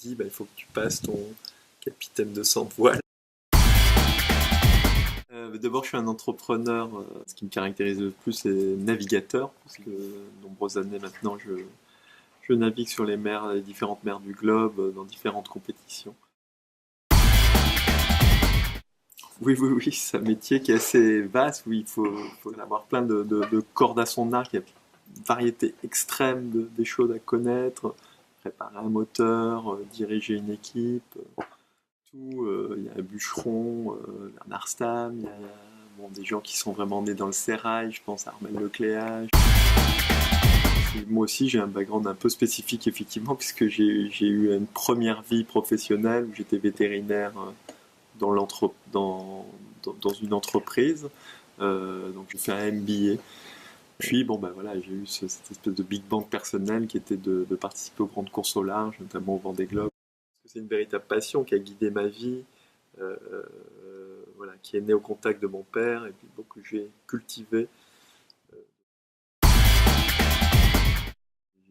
dit il faut que tu passes ton capitaine de 100 voiles. D'abord, je suis un entrepreneur. Ce qui me caractérise le plus, c'est navigateur, parce que de nombreuses années maintenant, je navigue sur les mers, les différentes mers du globe, dans différentes compétitions. Oui, oui, oui, c'est un métier qui est assez vaste, où il faut avoir plein de cordes à son arc. Il y a une variété extrême des choses à connaître, préparer un moteur, diriger une équipe, tout. Il y a un bûcheron, un Arstam, il y a des gens qui sont vraiment nés dans le sérail, je pense à Armel Lecléage. Moi aussi, j'ai un background un peu spécifique, effectivement, puisque j'ai eu une première vie professionnelle où j'étais vétérinaire dans une entreprise. Donc j'ai fait un MBA. Puis voilà, j'ai eu cette espèce de big bang personnel qui était de participer aux grandes courses au large, notamment au Vendée Globe. C'est une véritable passion qui a guidé ma vie, voilà, qui est née au contact de mon père et puis que j'ai cultivé.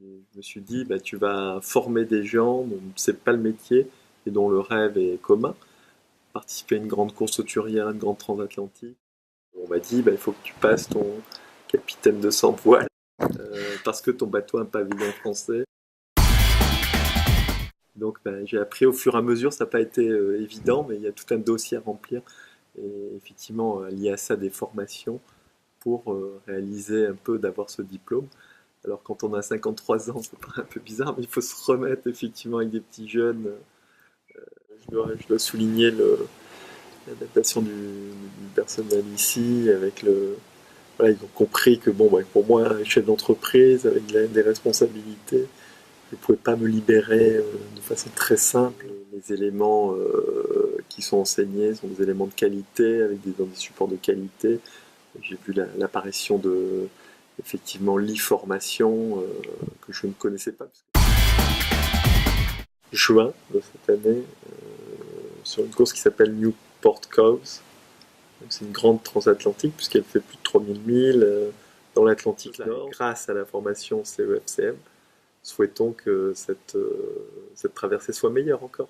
Je me suis dit, tu vas former des gens dont c'est pas le métier et dont le rêve est commun. Participer à une grande course hauturière, une grande transatlantique. On m'a dit, il faut que tu passes ton capitaine de 100 voiles parce que ton bateau a un pavillon français. Donc j'ai appris au fur et à mesure, ça n'a pas été évident, mais il y a tout un dossier à remplir. Et effectivement, lié à ça, des formations pour réaliser un peu, d'avoir ce diplôme. Alors quand on a 53 ans, c'est un peu bizarre, mais il faut se remettre effectivement avec des petits jeunes. Je dois souligner l'adaptation du personnel ici, avec voilà, ils ont compris que pour moi, chef d'entreprise, avec des responsabilités, je ne pouvais pas me libérer de façon très simple. Les éléments qui sont enseignés sont des éléments de qualité, avec des supports de qualité. J'ai vu l'apparition de, effectivement, l'e-formation que je ne connaissais pas. Juin de cette année, sur une course qui s'appelle Newport Coves. C'est une grande transatlantique puisqu'elle fait plus de 3000 milles dans l'Atlantique Nord. Grâce à la formation CEFCM, souhaitons que cette traversée soit meilleure encore.